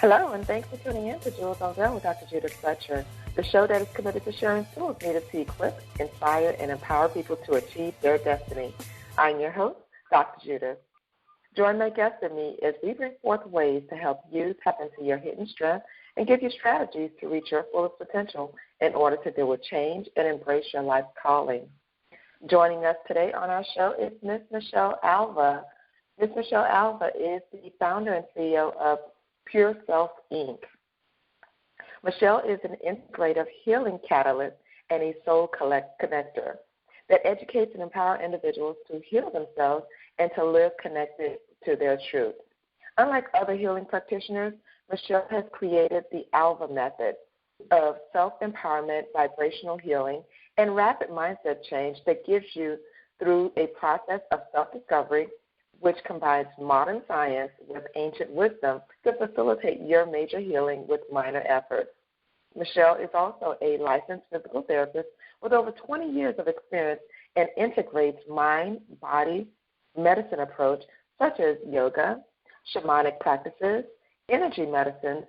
Hello, and thanks for tuning in to Jewels on Ground with Dr. Judith Fletcher, the show that is committed to sharing tools needed to equip, inspire, and empower people to achieve their destiny. I'm your host, Dr. Judith. Join my guest and me as we bring forth ways to help you tap into your hidden strength and give you strategies to reach your fullest potential in order to deal with change and embrace your life calling. Joining us today on our show is Ms. Michelle Alva. Ms. Michelle Alva is the founder and CEO of Pure Self, Inc. Michelle is an integrative healing catalyst and a soul connector that educates and empowers individuals to heal themselves and to live connected to their truth. Unlike other healing practitioners, Michelle has created the Alva method of self-empowerment, vibrational healing, and rapid mindset change that gives you through a process of self-discovery which combines modern science with ancient wisdom to facilitate your major healing with minor efforts. Michelle is also a licensed physical therapist with over 20 years of experience and integrates mind, body, medicine approach such as yoga, shamanic practices, energy medicine,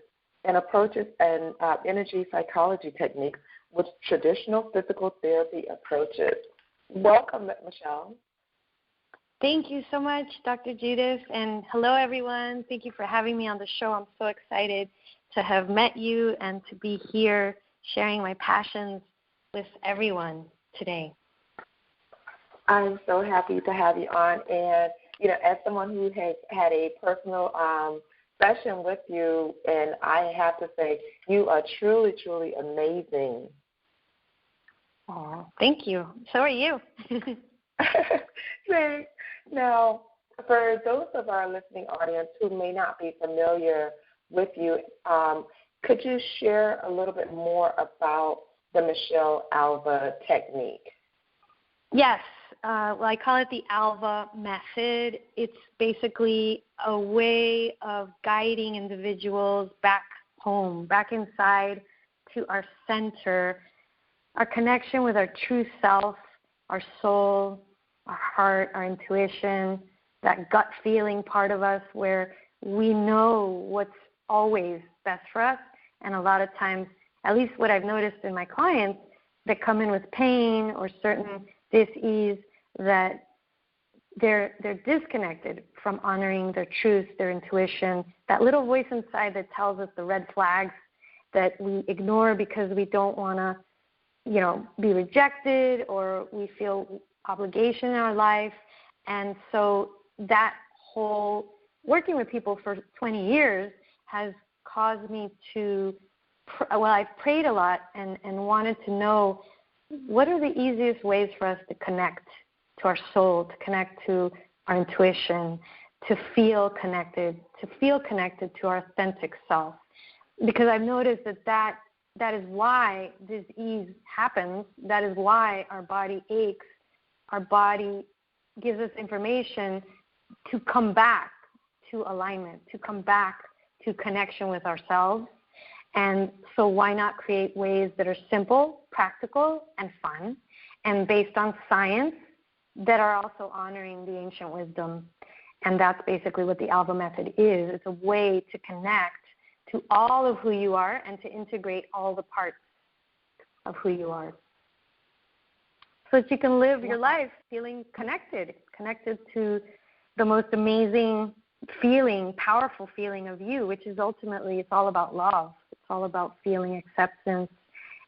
and approaches and energy psychology techniques with traditional physical therapy approaches. Welcome, Michelle. Thank you so much, Dr. Judith, and hello, everyone. Thank you for having me on the show. I'm so excited to have met you and to be here sharing my passions with everyone today. I'm so happy to have you on, and, as someone who has had a personal session with you, and I have to say, you are truly, truly amazing. Oh, thank you. So are you. Thanks. Now, for those of our listening audience who may not be familiar with you, could you share a little bit more about the Michelle Alva technique? Yes. Well, I call it the Alva method. It's basically a way of guiding individuals back home, back inside to our center, our connection with our true self, our soul, our heart, our intuition, that gut feeling part of us where we know what's always best for us. And a lot of times, at least what I've noticed in my clients that come in with pain or certain dis-ease, that they're disconnected from honoring their truth, their intuition, that little voice inside that tells us the red flags that we ignore because we don't want to, be rejected, or we feel obligation in our life. And so that whole working with people for 20 years has caused me to, I've prayed a lot and wanted to know what are the easiest ways for us to connect to our soul, to connect to our intuition, to feel connected to our authentic self. Because I've noticed that is why disease happens. That is why our body aches. Our body gives us information to come back to alignment, to come back to connection with ourselves. And so why not create ways that are simple, practical, and fun, and based on science that are also honoring the ancient wisdom. And that's basically what the Alva method is. It's a way to connect to all of who you are and to integrate all the parts of who you are, so that you can live your life feeling connected to the most amazing feeling, powerful feeling of you, which is ultimately, it's all about love. It's all about feeling acceptance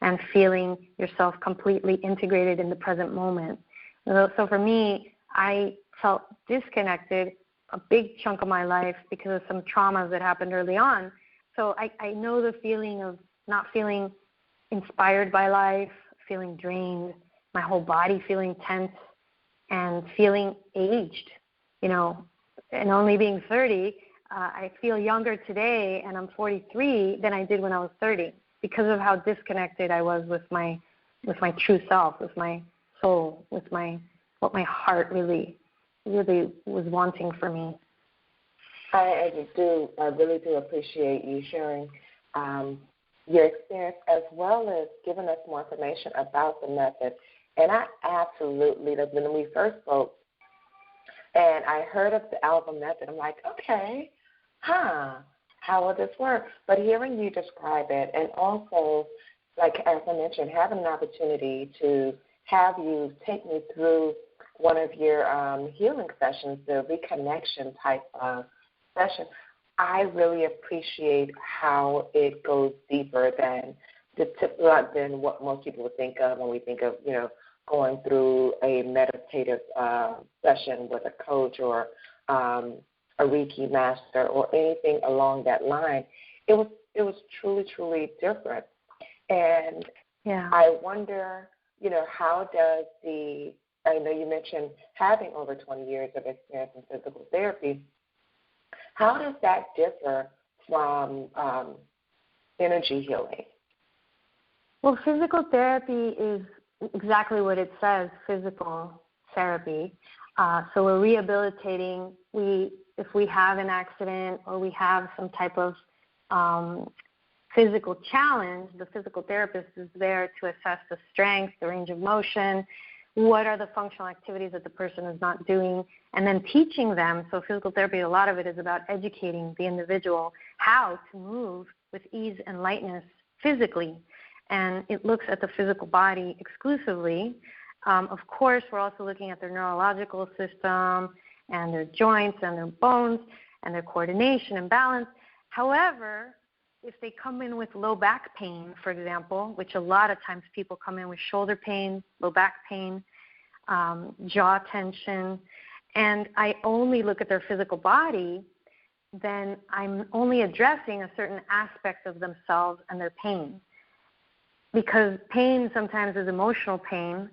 and feeling yourself completely integrated in the present moment. So for me, I felt disconnected a big chunk of my life because of some traumas that happened early on. So I know the feeling of not feeling inspired by life, feeling drained, my whole body feeling tense, and feeling aged, and only being 30, I feel younger today, and I'm 43, than I did when I was 30 because of how disconnected I was with my true self, with my soul, with what my heart really was wanting for me. I really do appreciate you sharing your experience as well as giving us more information about the method. And I absolutely, when we first spoke and I heard of the Alva method, I'm like, okay, how how will this work? But hearing you describe it, and also, like as I mentioned, having an opportunity to have you take me through one of your healing sessions, the reconnection type of session, I really appreciate how it goes deeper than than what most people would think of when we think of, going through a meditative session with a coach or a Reiki master or anything along that line. It was truly, truly different. And I wonder, how does I know you mentioned having over 20 years of experience in physical therapy. How does that differ from energy healing? Well, physical therapy is exactly what it says, physical therapy. So we're rehabilitating. If we have an accident or we have some type of physical challenge, the physical therapist is there to assess the strength, the range of motion, what are the functional activities that the person is not doing, and then teaching them. So physical therapy, a lot of it is about educating the individual how to move with ease and lightness physically. And it looks at the physical body exclusively. Of course, we're also looking at their neurological system and their joints and their bones and their coordination and balance. However, if they come in with low back pain, for example, which a lot of times people come in with shoulder pain, low back pain, jaw tension, and I only look at their physical body, then I'm only addressing a certain aspect of themselves and their pain. Because pain sometimes is emotional pain,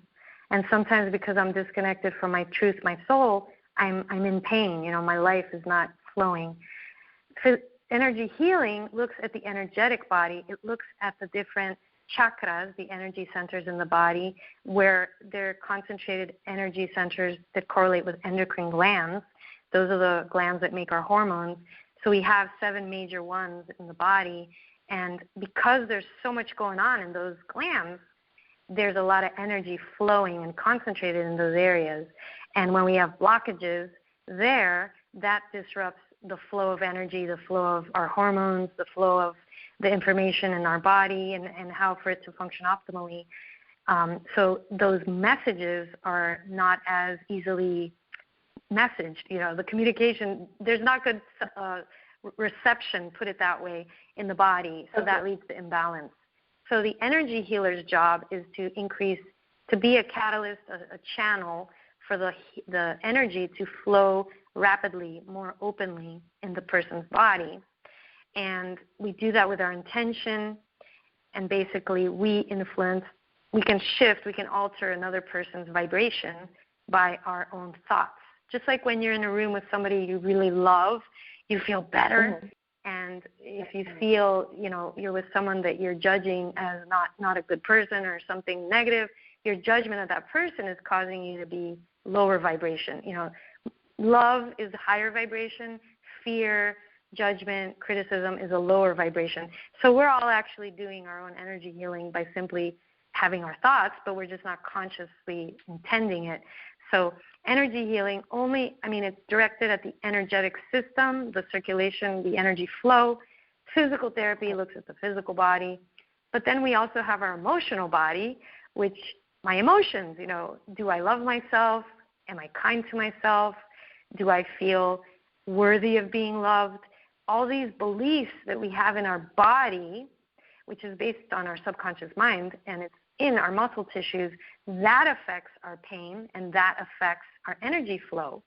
and sometimes because I'm disconnected from my truth, my soul, I'm in pain. My life is not flowing. Energy healing looks at the energetic body. It looks at the different chakras, the energy centers in the body, where they're concentrated energy centers that correlate with endocrine glands. Those are the glands that make our hormones. So we have 7 major ones in the body, and because there's so much going on in those glands, there's a lot of energy flowing and concentrated in those areas. And when we have blockages there, that disrupts the flow of energy, the flow of our hormones, the flow of the information in our body, and how for it to function optimally. So those messages are not as easily messaged. The communication, there's not good reception, put it that way, in the body, so that leads to imbalance. So the energy healer's job is to be a catalyst, a channel for the energy to flow rapidly, more openly in the person's body. And we do that with our intention, and basically we can shift, we can alter another person's vibration by our own thoughts. Just like when you're in a room with somebody you really love, you feel better. Mm-hmm. And if you feel, you're with someone that you're judging as not a good person or something negative, your judgment of that person is causing you to be lower vibration. Love is higher vibration. Fear, judgment, criticism is a lower vibration. So we're all actually doing our own energy healing by simply having our thoughts, but we're just not consciously intending it. So energy healing it's directed at the energetic system, the circulation, the energy flow. Physical therapy looks at the physical body. But then we also have our emotional body, which my emotions, do I love myself? Am I kind to myself? Do I feel worthy of being loved? All these beliefs that we have in our body, which is based on our subconscious mind, and it's in our muscle tissues, that affects our pain and that affects our energy flow.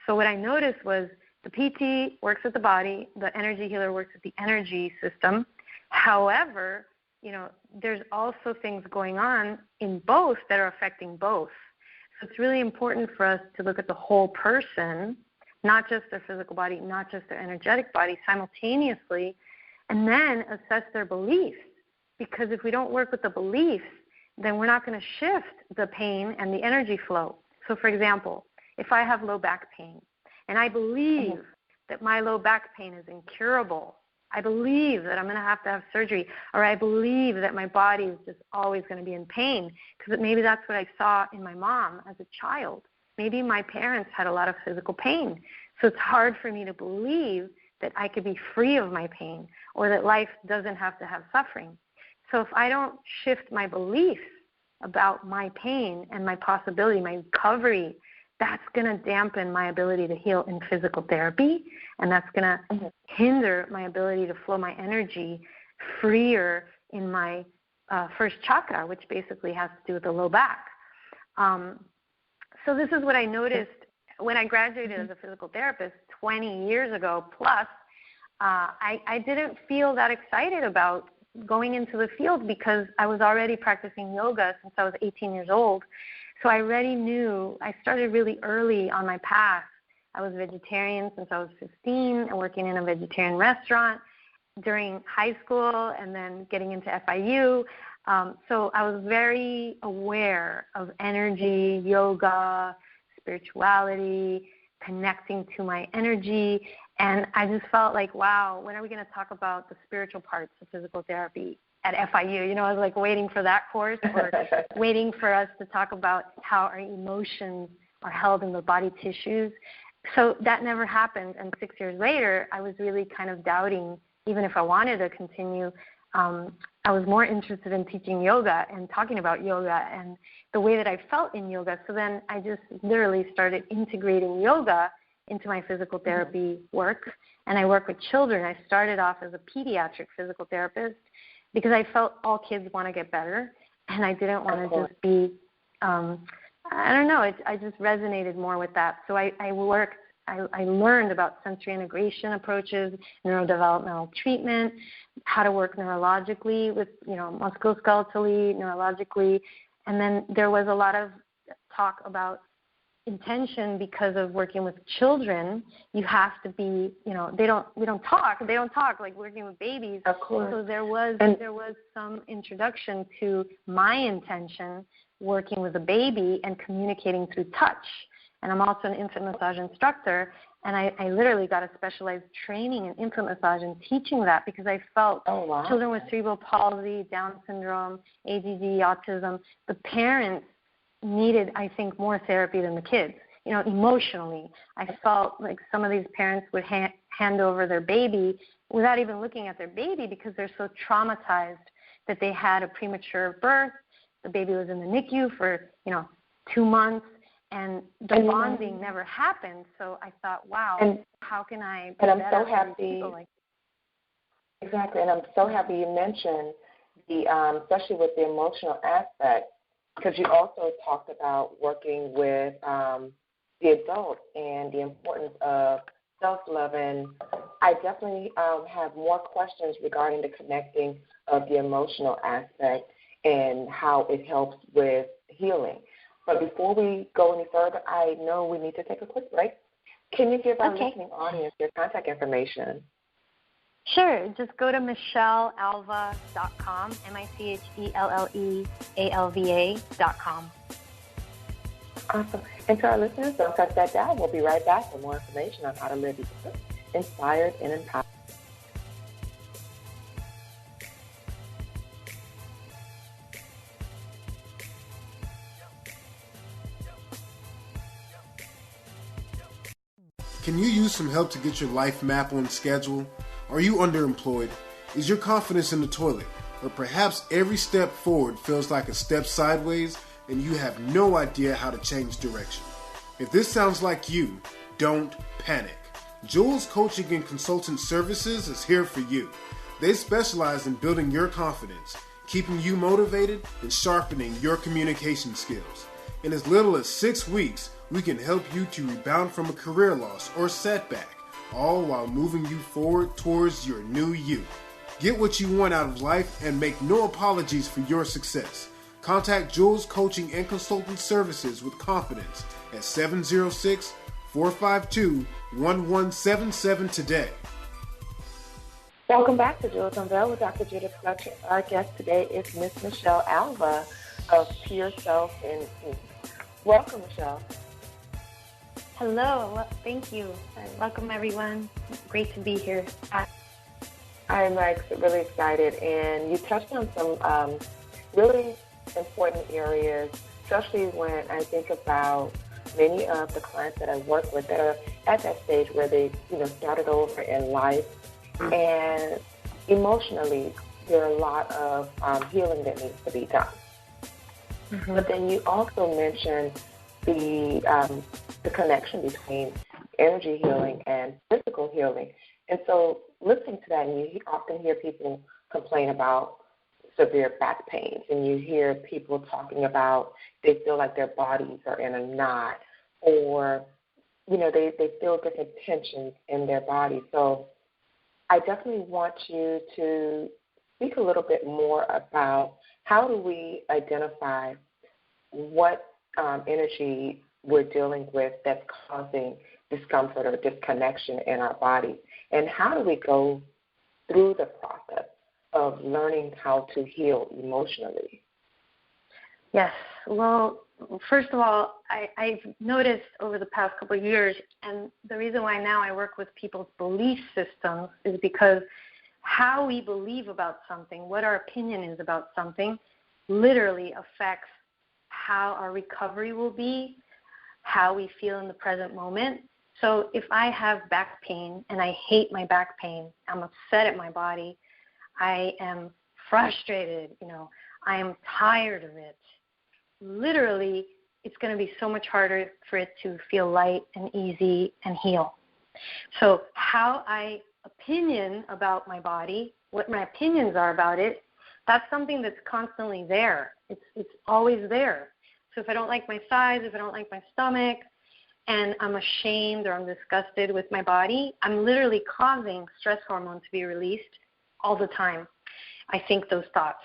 So what I noticed was the PT works at the body, the energy healer works at the energy system. However, there's also things going on in both that are affecting both. So it's really important for us to look at the whole person, not just their physical body, not just their energetic body, simultaneously, and then assess their beliefs. Because if we don't work with the beliefs, then we're not going to shift the pain and the energy flow. So, for example, if I have low back pain, and I believe that my low back pain is incurable, I believe that I'm going to have surgery, or I believe that my body is just always going to be in pain, because maybe that's what I saw in my mom as a child. Maybe my parents had a lot of physical pain. So it's hard for me to believe that I could be free of my pain, or that life doesn't have to have suffering. So if I don't shift my beliefs about my pain and my possibility, my recovery, that's going to dampen my ability to heal in physical therapy, and that's going to hinder my ability to flow my energy freer in my first chakra, which basically has to do with the low back. So this is what I noticed when I graduated as a physical therapist 20 years ago plus. I didn't feel that excited about going into the field because I was already practicing yoga since I was 18 years old. So I already knew, I started really early on my path. I was vegetarian since I was 15 and working in a vegetarian restaurant during high school and then getting into FIU. So I was very aware of energy, yoga, spirituality, connecting to my energy. And I just felt like, wow, when are we going to talk about the spiritual parts of physical therapy at FIU? You know, I was like waiting for that course or waiting for us to talk about how our emotions are held in the body tissues. So that never happened. And 6 years later, I was really kind of doubting, even if I wanted to continue, I was more interested in teaching yoga and talking about yoga and the way that I felt in yoga. So then I just literally started integrating yoga into my physical therapy work. And I work with children. I started off as a pediatric physical therapist because I felt all kids want to get better. And I didn't want to just be, I don't know, I just resonated more with that. So I learned about sensory integration approaches, neurodevelopmental treatment, how to work neurologically with, musculoskeletally, neurologically. And then there was a lot of talk about intention because of working with children. You have to be, we don't talk like working with babies. Of course. So there was some introduction to my intention working with a baby and communicating through touch. And I'm also an infant massage instructor, and I literally got a specialized training in infant massage and teaching that because I felt children with cerebral palsy, Down syndrome, ADD, autism, the parents needed, I think, more therapy than the kids. Emotionally, I felt like some of these parents would hand over their baby without even looking at their baby because they're so traumatized that they had a premature birth. The baby was in the NICU for, 2 months. And the bonding never happened. So I thought, wow, how can I? And I'm so happy. Exactly, and I'm so happy you mentioned the, especially with the emotional aspect, because you also talked about working with the adult and the importance of self-love. And I definitely have more questions regarding the connecting of the emotional aspect and how it helps with healing. But before we go any further, I know we need to take a quick break. Can you give our listening audience your contact information? Sure. Just go to michellealva.com, MICHELLEALVA.com. Awesome. And to our listeners, don't touch that dial. We'll be right back with more information on how to live equipped, inspired, and empowered. Can you use some help to get your life map on schedule? Are you underemployed? Is your confidence in the toilet? Or perhaps every step forward feels like a step sideways and you have no idea how to change direction? If this sounds like you, don't panic. Jules Coaching and Consultant Services is here for you. They specialize in building your confidence, keeping you motivated, and sharpening your communication skills. In as little as 6 weeks, we can help you to rebound from a career loss or setback, all while moving you forward towards your new you. Get what you want out of life and make no apologies for your success. Contact Jules Coaching and Consultant Services with confidence at 706-452-1177 today. Welcome back to Jules Unveiled with Dr. Judith Fletcher. Our guest today is Miss Michelle Alva of Pure Self and Peace. Welcome, Michelle. Hello. Thank you. Welcome, everyone. Great to be here. I'm really excited, and you touched on some really important areas, especially when I think about many of the clients that I work with that are at that stage where they, started over in life, and emotionally, there are a lot of healing that needs to be done. Mm-hmm. But then you also mentioned the connection between energy healing and physical healing. And so listening to that, and you often hear people complain about severe back pains, and you hear people talking about they feel like their bodies are in a knot, or, they feel different tensions in their body. So I definitely want you to speak a little bit more about how do we identify what energy we're dealing with that's causing discomfort or disconnection in our body, and how do we go through the process of learning how to heal emotionally? Yes. Well, first of all, I've noticed over the past couple of years, and the reason why now I work with people's belief systems is because how we believe about something, what our opinion is about something, literally affects how our recovery will be, how we feel in the present moment. So if I have back pain and I hate my back pain, I'm upset at my body, I am frustrated, I am tired of it, literally it's going to be so much harder for it to feel light and easy and heal. So how I opinion about my body, what my opinions are about it, that's something that's constantly there. It's always there. So if I don't like my thighs, if I don't like my stomach, and I'm ashamed or I'm disgusted with my body, I'm literally causing stress hormone to be released all the time. I think those thoughts.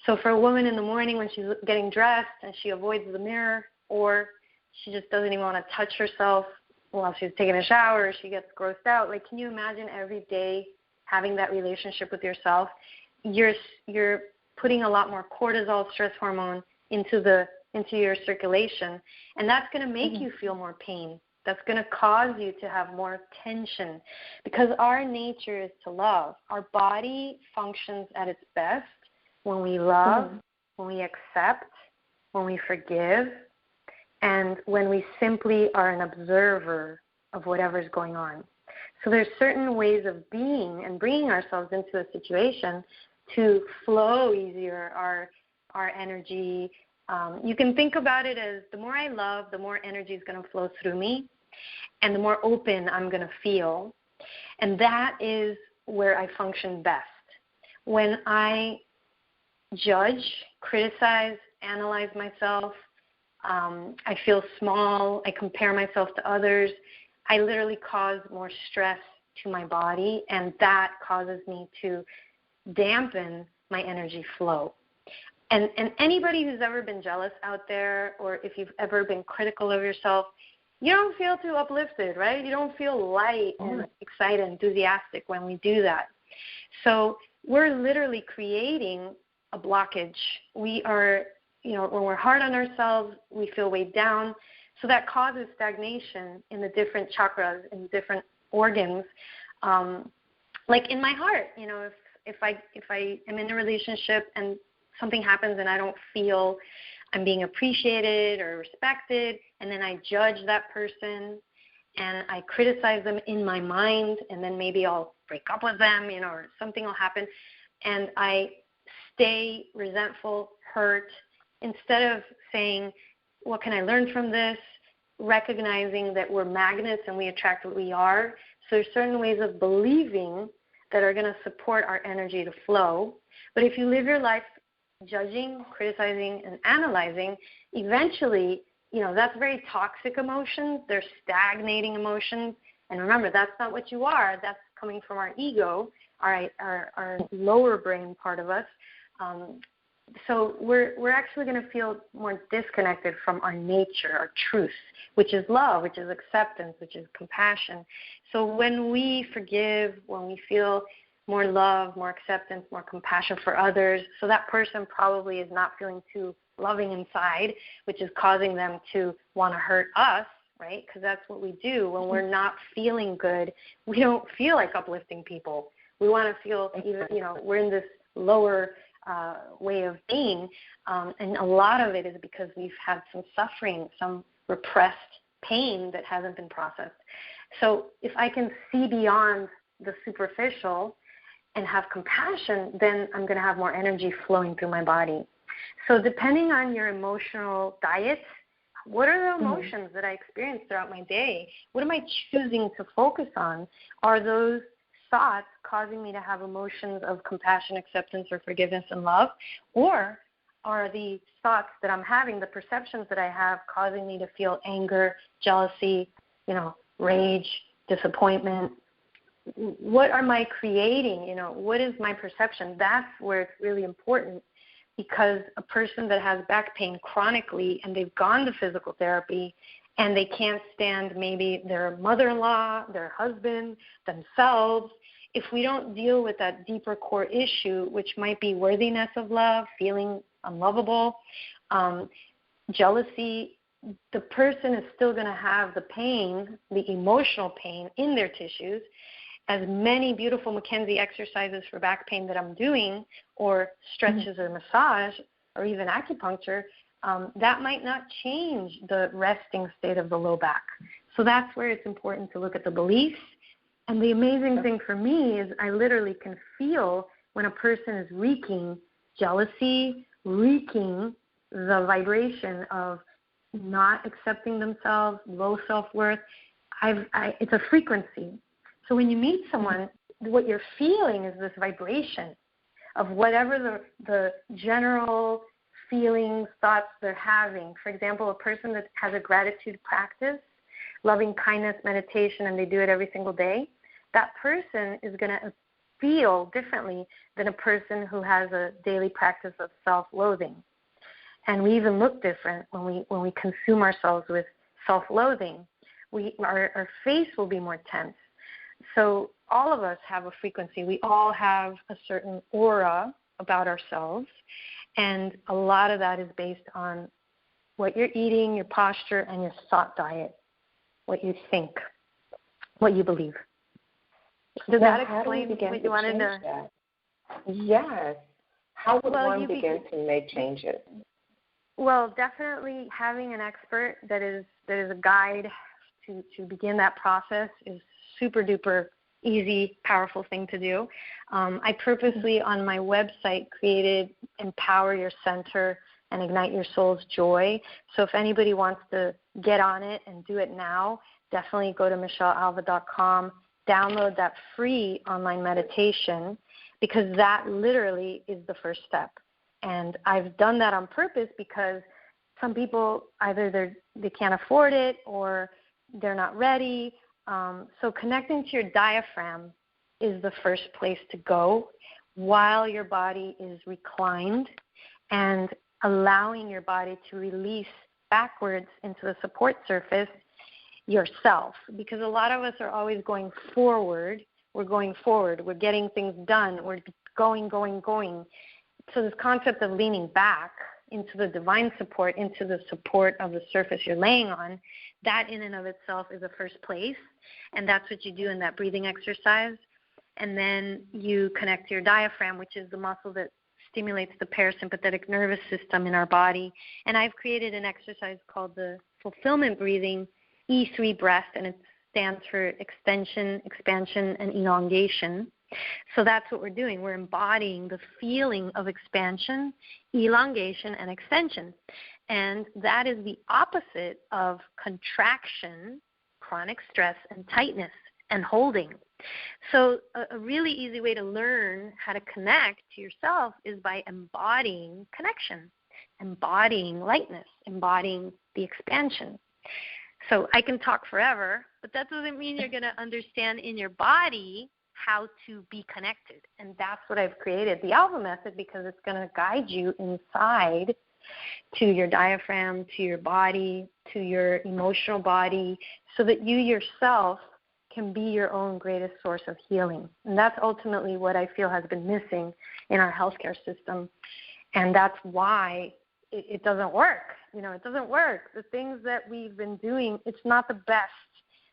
So for a woman in the morning when she's getting dressed and she avoids the mirror, or she just doesn't even want to touch herself while she's taking a shower, she gets grossed out. Like, can you imagine every day having that relationship with yourself? You're putting a lot more cortisol, stress hormone, into your circulation, and that's going to make you feel more pain. That's going to cause you to have more tension, because our nature is to love. Our body functions at its best when we love, when we accept, when we forgive, and when we simply are an observer of whatever's going on. So there's certain ways of being and bringing ourselves into a situation to flow easier, our energy. You can think about it as the more I love, the more energy is going to flow through me, and the more open I'm going to feel. And that is where I function best. When I judge, criticize, analyze myself, I feel small, I compare myself to others, I literally cause more stress to my body, and that causes me to dampen my energy flow. And anybody who's ever been jealous out there, or if you've ever been critical of yourself, you don't feel too uplifted, right? You don't feel light and excited, enthusiastic when we do that. So we're literally creating a blockage. We are, when we're hard on ourselves, we feel weighed down. So that causes stagnation in the different chakras, in different organs. Like in my heart, if I am in a relationship and something happens and I don't feel I'm being appreciated or respected, and then I judge that person and I criticize them in my mind, and then maybe I'll break up with them, or something will happen, and I stay resentful, hurt, instead of saying, what can I learn from this? Recognizing that we're magnets and we attract what we are. So there's certain ways of believing that are going to support our energy to flow. But if you live your life judging, criticizing, and analyzing, eventually, that's very toxic emotions. They're stagnating emotions. And remember, that's not what you are. That's coming from our ego, our lower brain part of us. So we're actually going to feel more disconnected from our nature, our truth, which is love, which is acceptance, which is compassion. So when we forgive, when we feel more love, more acceptance, more compassion for others, so that person probably is not feeling too loving inside, which is causing them to want to hurt us, right? Because that's what we do. When we're not feeling good, we don't feel like uplifting people. We want to feel, we're in this lower way of being, and a lot of it is because we've had some suffering, some repressed pain that hasn't been processed. So if I can see beyond the superficial and have compassion, then I'm going to have more energy flowing through my body. So depending on your emotional diet, what are the emotions that I experience throughout my day? What am I choosing to focus on? Are those thoughts causing me to have emotions of compassion, acceptance, or forgiveness and love? Or are the thoughts that I'm having, the perceptions that I have, causing me to feel anger, jealousy, rage, disappointment? What am I creating? What is my perception? That's where it's really important, because a person that has back pain chronically and they've gone to physical therapy and they can't stand maybe their mother-in-law, their husband, themselves, if we don't deal with that deeper core issue, which might be worthiness of love, feeling unlovable, jealousy, the person is still going to have the pain, the emotional pain in their tissues. As many beautiful McKenzie exercises for back pain that I'm doing, or stretches or massage, or even acupuncture, that might not change the resting state of the low back. So that's where it's important to look at the beliefs. And the amazing thing for me is I literally can feel when a person is wreaking jealousy, wreaking the vibration of not accepting themselves, low self-worth. It's a frequency. So when you meet someone, what you're feeling is this vibration of whatever the general feelings, thoughts they're having. For example, a person that has a gratitude practice, loving kindness meditation, and they do it every single day, that person is going to feel differently than a person who has a daily practice of self-loathing. And we even look different when we consume ourselves with self-loathing. Our face will be more tense. So all of us have a frequency. We all have a certain aura about ourselves, and a lot of that is based on what you're eating, your posture, and your thought diet, what you think, what you believe. Does that explain what you wanted to? That? Yes. How would one begin to make changes? Well, definitely having an expert that is a guide to begin that process is super duper easy, powerful thing to do. I purposely on my website created Empower Your Center and Ignite Your Soul's Joy. So if anybody wants to get on it and do it now, definitely go to michellealva.com, download that free online meditation, because that literally is the first step. And I've done that on purpose because some people either they can't afford it or they're not ready. So connecting to your diaphragm is the first place to go while your body is reclined, and allowing your body to release backwards into the support surface yourself. Because a lot of us are always going forward. We're going forward. We're getting things done. We're going. So this concept of leaning back into the divine support, into the support of the surface you're laying on, that in and of itself is the first place. And that's what you do in that breathing exercise. And then you connect to your diaphragm, which is the muscle that stimulates the parasympathetic nervous system in our body. And I've created an exercise called the fulfillment breathing, E3 breath, and it stands for extension, expansion, and elongation. So that's what we're doing. We're embodying the feeling of expansion, elongation, and extension. And that is the opposite of contraction, chronic stress, and tightness, and holding. So a really easy way to learn how to connect to yourself is by embodying connection, embodying lightness, embodying the expansion. So I can talk forever, but that doesn't mean you're going to understand in your body how to be connected. And that's what I've created, the Alva method, because it's going to guide you inside to your diaphragm, to your body, to your emotional body, so that you yourself can be your own greatest source of healing. And that's ultimately what I feel has been missing in our healthcare system. And that's why it doesn't work. It doesn't work. The things that we've been doing, it's not the best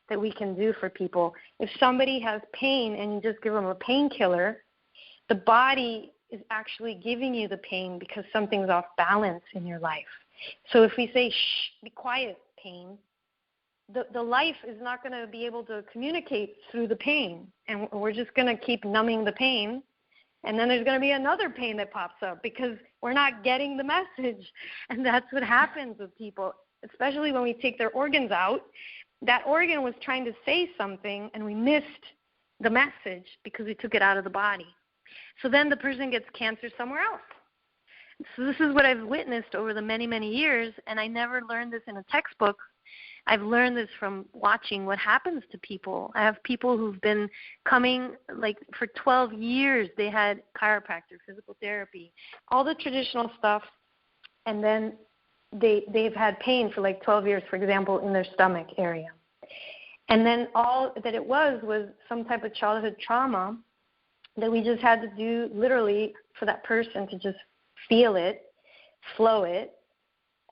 that we can do for people. If somebody has pain and you just give them a painkiller, the body is actually giving you the pain because something's off balance in your life. So if we say, shh, be quiet, pain, the life is not going to be able to communicate through the pain. And we're just going to keep numbing the pain. And then there's going to be another pain that pops up because we're not getting the message. And that's what happens with people, especially when we take their organs out. That organ was trying to say something, and we missed the message because we took it out of the body. So then the person gets cancer somewhere else. So this is what I've witnessed over the many, many years, and I never learned this in a textbook. I've learned this from watching what happens to people. I have people who've been coming, like, for 12 years. They had chiropractor, physical therapy, all the traditional stuff, and then they've had pain for, like, 12 years, for example, in their stomach area. And then all that it was some type of childhood trauma that we just had to do literally for that person to just feel it, flow it,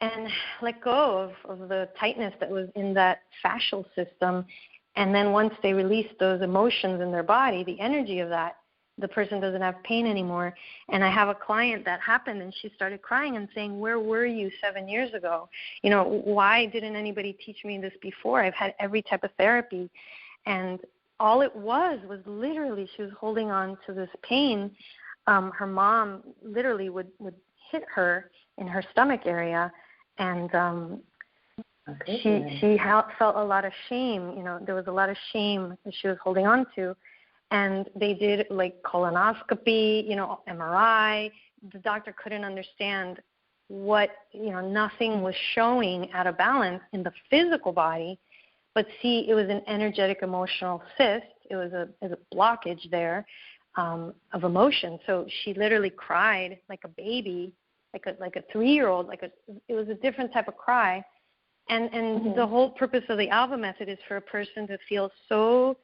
and let go of the tightness that was in that fascial system. And then once they release those emotions in their body, the energy of that, the person doesn't have pain anymore. And I have a client that happened, and she started crying and saying, where were you 7 years ago? You know, why didn't anybody teach me this before? I've had every type of therapy. And all it was literally she was holding on to this pain. Her mom literally would hit her in her stomach area, and she felt a lot of shame. You know, there was a lot of shame that she was holding on to. And they did, like, colonoscopy, you know, MRI. The doctor couldn't understand what, you know, nothing was showing out of balance in the physical body. But see, it was an energetic emotional cyst. It was a blockage there of emotion. So she literally cried like a baby, like a 3-year-old. It was a different type of cry. And mm-hmm. The whole purpose of the Alva method is for a person to feel so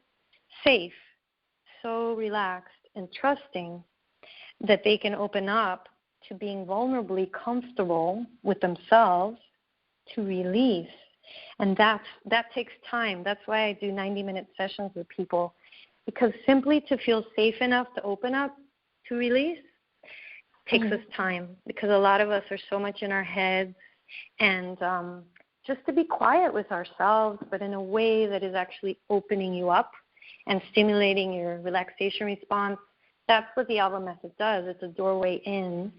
safe, so relaxed and trusting that they can open up to being vulnerably comfortable with themselves to release. And that takes time. That's why I do 90-minute sessions with people, because simply to feel safe enough to open up to release takes mm-hmm. us time, because a lot of us are so much in our heads, and just to be quiet with ourselves, but in a way that is actually opening you up and stimulating your relaxation response. That's what the Alva method does. It's a doorway in,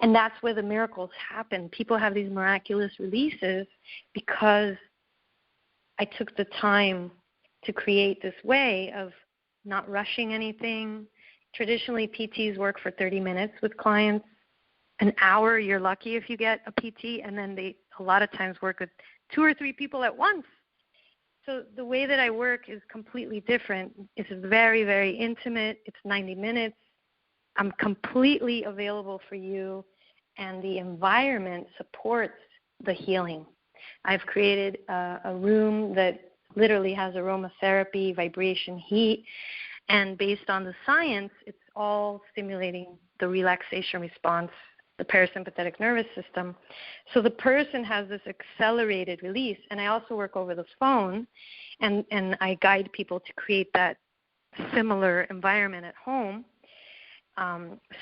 and that's where the miracles happen. People have these miraculous releases because I took the time to create this way of not rushing anything. Traditionally, PTs work for 30 minutes with clients. An hour, you're lucky if you get a PT, and then they a lot of times work with 2 or 3 people at once. So the way that I work is completely different. It's very, very intimate. It's 90 minutes. I'm completely available for you, and the environment supports the healing. I've created a room that literally has aromatherapy, vibration, heat, and based on the science, it's all stimulating the relaxation response, the parasympathetic nervous system. So the person has this accelerated release, and I also work over the phone, and I guide people to create that similar environment at home.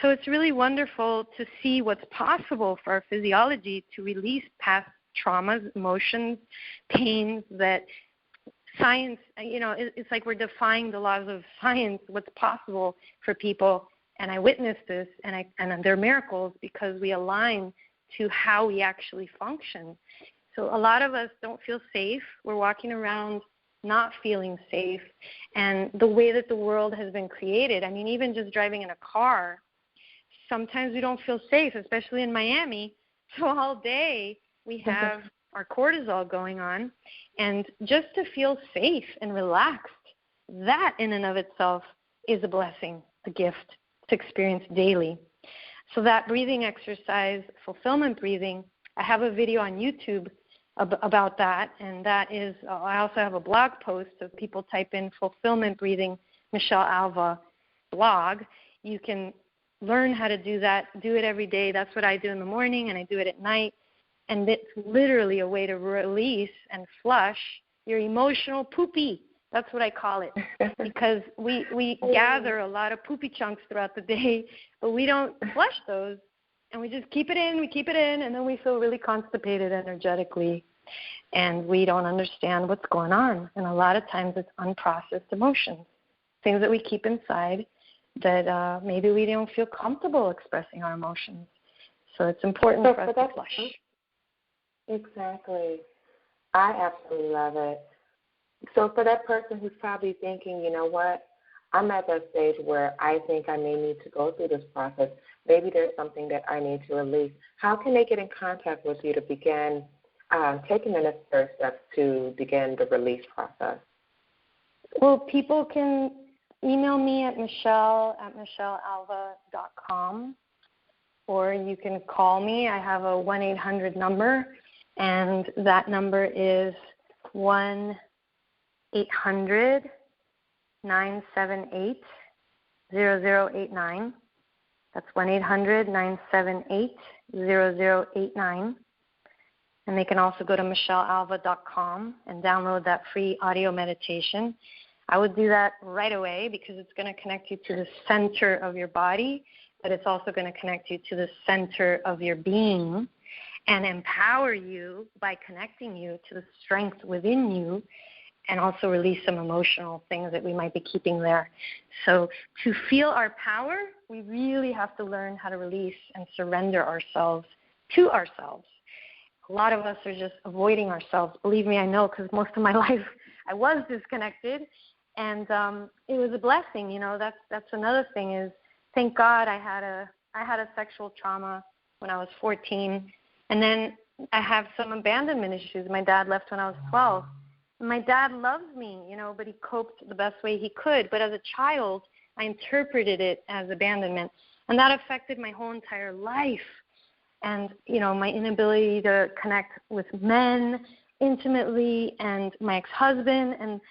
So it's really wonderful to see what's possible for our physiology to release past traumas, emotions, pains that science, it's like we're defying the laws of science, what's possible for people. And I witnessed this, and they're miracles because we align to how we actually function. So a lot of us don't feel safe. We're walking around not feeling safe. And the way that the world has been created, I mean, even just driving in a car, sometimes we don't feel safe, especially in Miami. So all day we have our cortisol going on. And just to feel safe and relaxed, that in and of itself is a blessing, a gift to experience daily. So that breathing exercise, fulfillment breathing, I have a video on YouTube about that, and that is, I also have a blog post. So if people type in fulfillment breathing, Michelle Alva blog, you can learn how to do that, do it every day. That's what I do in the morning, and I do it at night. And it's literally a way to release and flush your emotional poopy. That's what I call it, because we gather a lot of poopy chunks throughout the day, but we don't flush those, and we just keep it in, and then we feel really constipated energetically. and we don't understand what's going on. And a lot of times it's unprocessed emotions, things that we keep inside that maybe we don't feel comfortable expressing our emotions. So it's important for us to flush. Exactly. I absolutely love it. So for that person who's probably thinking, you know what, I'm at that stage where I think I may need to go through this process. Maybe there's something that I need to release. How can they get in contact with you to begin taking the necessary steps to begin the release process? Well, people can email me at michellealva.com, or you can call me. I have a 1-800 number, and that number is 1-800-978-0089. That's 1-800-978-0089. And they can also go to michellealva.com and download that free audio meditation. I would do that right away because it's going to connect you to the center of your body, but it's also going to connect you to the center of your being and empower you by connecting you to the strength within you, and also release some emotional things that we might be keeping there. So to feel our power, we really have to learn how to release and surrender ourselves to ourselves. A lot of us are just avoiding ourselves. Believe me, I know, because most of my life I was disconnected, and it was a blessing. You know, that's another thing is, thank God I had a sexual trauma when I was 14, and then I have some abandonment issues. My dad left when I was 12. My dad loved me, you know, but he coped the best way he could. But as a child, I interpreted it as abandonment, and that affected my whole entire life. And, you know, my inability to connect with men intimately, and my ex-husband. And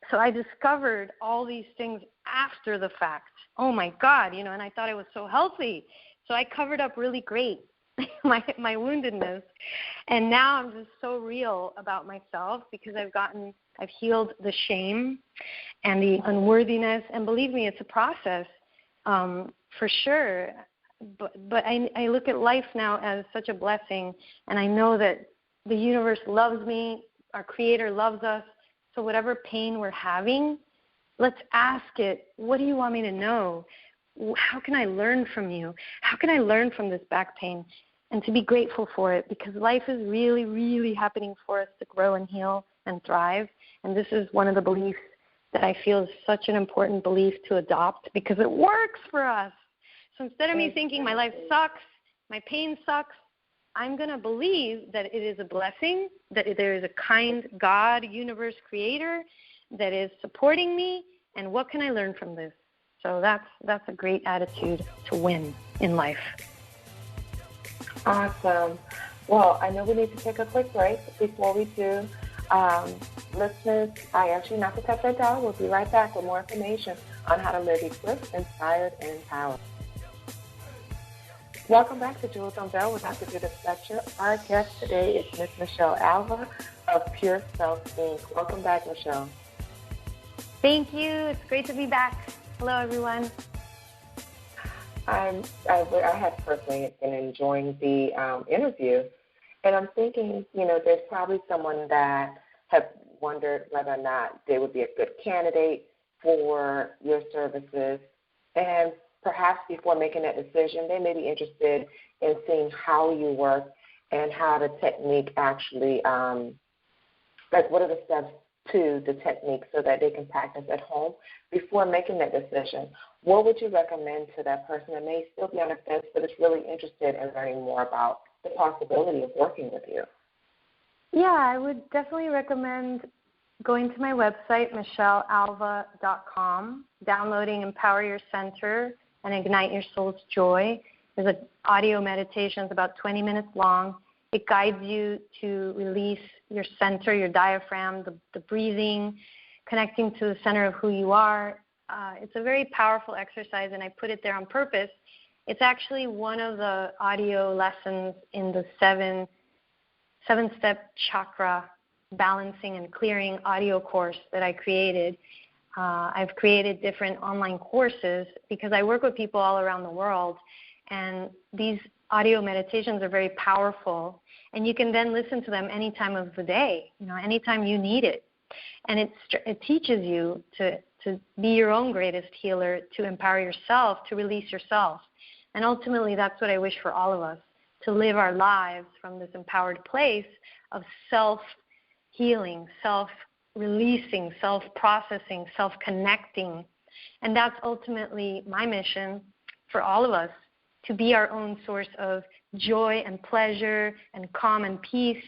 so I discovered all these things after the fact. Oh, my God, you know, and I thought I was so healthy. So I covered up really great my woundedness. And now I'm just so real about myself because I've healed the shame and the unworthiness. And believe me, it's a process for sure. But I look at life now as such a blessing, and I know that the universe loves me, our Creator loves us. So whatever pain we're having, let's ask it, what do you want me to know? How can I learn from you? How can I learn from this back pain? And to be grateful for it, because life is really, really happening for us to grow and heal and thrive. And this is one of the beliefs that I feel is such an important belief to adopt, because it works for us. So instead of me thinking my life sucks, my pain sucks, I'm going to believe that it is a blessing, that there is a kind God, universe, creator that is supporting me, and what can I learn from this? So that's a great attitude to win in life. Awesome. Well, I know we need to take a quick break. Before we do, listeners, I ask you not to touch that dial. We'll be right back with more information on how to live equipped, inspired, and empowered. Welcome back to Jewels on Bell with Dr. Judith Fletcher. Our guest today is Ms. Michelle Alva of Pure Self Inc. Welcome back, Michelle. Thank you. It's great to be back. Hello, everyone. I have personally been enjoying the interview, and I'm thinking, you know, there's probably someone that have wondered whether or not they would be a good candidate for your services, and perhaps before making that decision, they may be interested in seeing how you work and how the technique actually, like what are the steps to the technique so that they can practice at home before making that decision. What would you recommend to that person that may still be on the fence but is really interested in learning more about the possibility of working with you? Yeah, I would definitely recommend going to my website, michellealva.com, downloading Empower Your Center and Ignite Your Soul's Joy. There's an audio meditation. It's about 20 minutes long. It guides you to release your center, your diaphragm, the breathing, connecting to the center of who you are. It's a very powerful exercise, and I put it there on purpose. It's actually one of the audio lessons in the seven-step chakra balancing and clearing audio course that I created. I've created different online courses because I work with people all around the world, and these audio meditations are very powerful, and you can then listen to them any time of the day, anytime you need it. And it teaches you to be your own greatest healer, to empower yourself, to release yourself. And ultimately, that's what I wish for all of us, to live our lives from this empowered place of self-healing, self-releasing, self-processing, self-connecting. And that's ultimately my mission for all of us, to be our own source of joy and pleasure and calm and peace.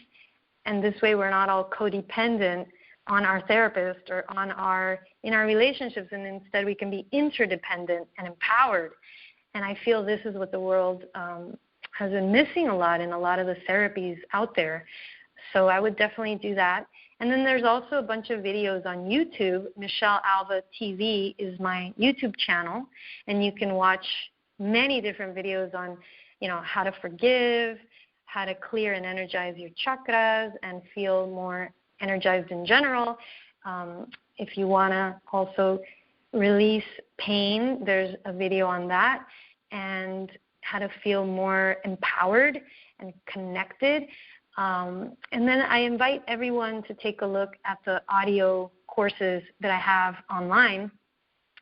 And this way we're not all codependent on our therapist or in our relationships, and instead we can be interdependent and empowered. And I feel this is what the world has been missing a lot in a lot of the therapies out there. So I would definitely do that. And then there's also a bunch of videos on YouTube. Michelle Alva TV is my YouTube channel, and you can watch many different videos on, how to forgive, how to clear and energize your chakras and feel more energized in general. If you want to also release pain, there's a video on that, and how to feel more empowered and connected. And then I invite everyone to take a look at the audio courses that I have online.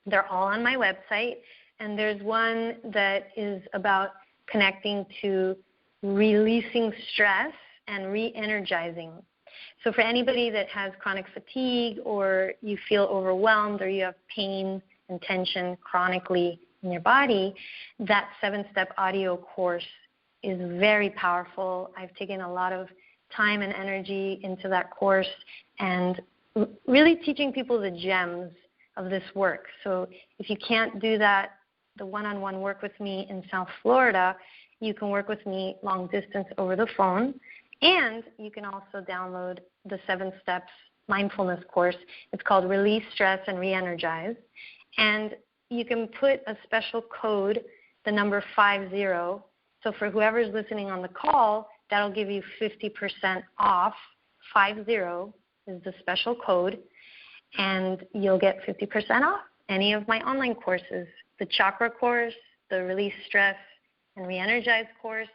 They're all on my website, and there's one that is about connecting to releasing stress and re-energizing. So for anybody that has chronic fatigue, or you feel overwhelmed, or you have pain and tension chronically in your body, that 7-step audio course is very powerful. I've taken a lot of time and energy into that course and really teaching people the gems of this work. So if you can't do that, the one-on-one work with me in South Florida, you can work with me long distance over the phone, and you can also download the 7 Steps Mindfulness course. It's called Release Stress and Re-Energize, and you can put a special code, the number 50. So for whoever's listening on the call, that'll give you 50% off. 50 is the special code, and you'll get 50% off any of my online courses, the chakra course, the Release Stress and Re-Energize course,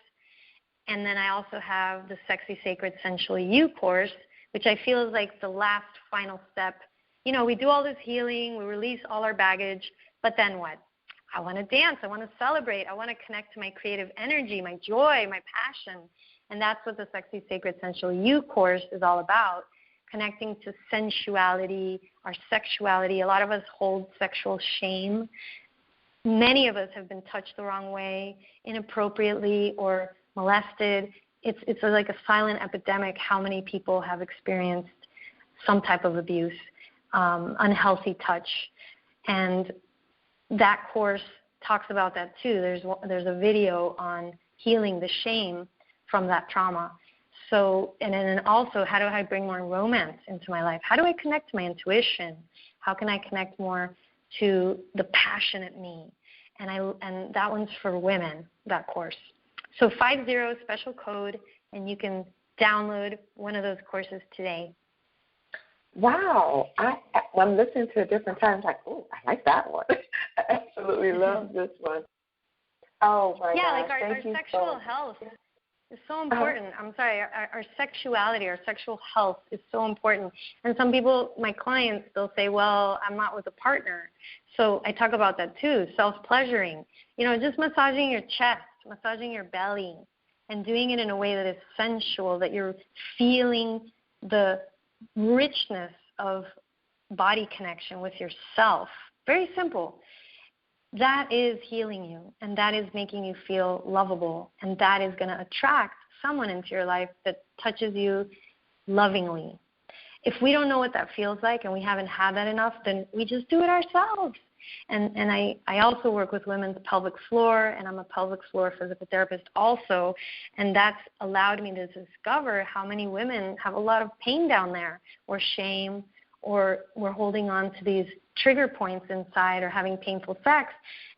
and then I also have the Sexy, Sacred, Sensually You course, which I feel is like the last final step. We do all this healing, we release all our baggage, but then what? I want to dance, I want to celebrate, I want to connect to my creative energy, my joy, my passion. And that's what the Sexy, Sacred, Sensual You course is all about, connecting to sensuality, our sexuality. A lot of us hold sexual shame. Many of us have been touched the wrong way, inappropriately, or molested. It's like a silent epidemic how many people have experienced some type of abuse, unhealthy touch. And that course talks about that too. There's a video on healing the shame from that trauma. So, and then also, how do I bring more romance into my life? How do I connect to my intuition? How can I connect more to the passionate me? And that one's for women, that course. So 50 special code, and you can download one of those courses today. Wow. I'm listening to it different times, like, oh, I like that one. I absolutely love this one. Oh, my gosh. Yeah, like our sexual health is so important. I'm sorry, our sexuality, our sexual health is so important. And some people, my clients, they'll say, well, I'm not with a partner. So I talk about that too, self-pleasuring. Just massaging your chest, massaging your belly, and doing it in a way that is sensual, that you're feeling the richness of body connection with yourself. Very simple. That is healing you, and that is making you feel lovable, and that is going to attract someone into your life that touches you lovingly. If we don't know what that feels like and we haven't had that enough, then we just do it ourselves. And I also work with women's pelvic floor, and I'm a pelvic floor physical therapist also, and that's allowed me to discover how many women have a lot of pain down there, or shame, or we're holding on to these trigger points inside, or having painful sex,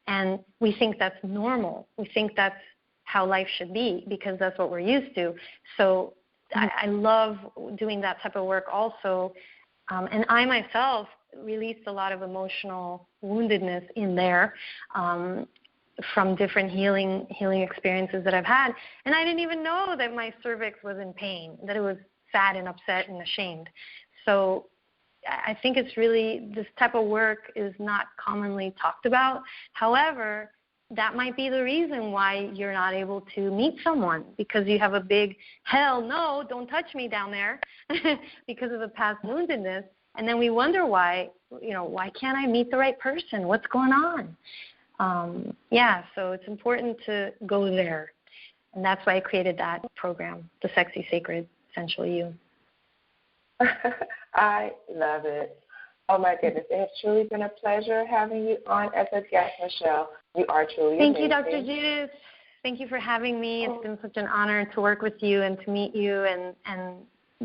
and we think that's normal. We think that's how life should be because that's what we're used to. So I love doing that type of work also, and I myself released a lot of emotional woundedness in there, from different healing experiences that I've had. And I didn't even know that my cervix was in pain, that it was sad and upset and ashamed. So I think it's really, this type of work is not commonly talked about. However, that might be the reason why you're not able to meet someone, because you have a big, hell no, don't touch me down there, because of the past woundedness. And then we wonder why can't I meet the right person? What's going on? So it's important to go there. And that's why I created that program, The Sexy Sacred Essential You. I love it. Oh, my goodness. It has truly been a pleasure having you on as a guest, Michelle. You are truly Thank amazing. you, Dr. Judith. Thank you for having me. It's been such an honor to work with you and to meet you. And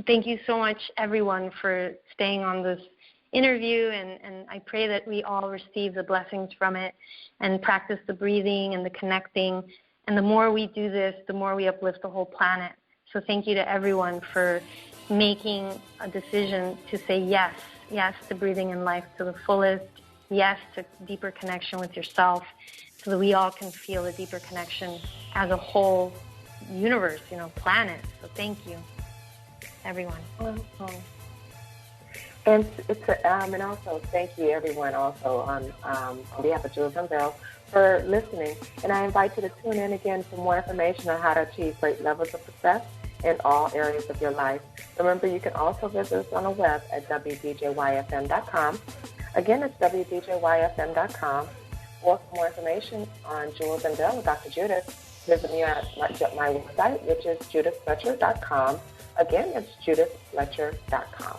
thank you so much, everyone, for staying on this interview. And I pray that we all receive the blessings from it and practice the breathing and the connecting. And the more we do this, the more we uplift the whole planet. So thank you to everyone for making a decision to say yes to breathing in life to the fullest, yes to deeper connection with yourself, so that we all can feel a deeper connection as a whole universe, planet. So thank you, everyone. And and also thank you, everyone, also on behalf of Jules and Bell, for listening. And I invite you to tune in again for more information on how to achieve great levels of success in all areas of your life. Remember, you can also visit us on the web at wdjyfm.com. Again, it's wdjyfm.com. Or for more information on Jules and Bell with Dr. Judith, visit me at my website, which is judithfletcher.com. Again, it's judithfletcher.com.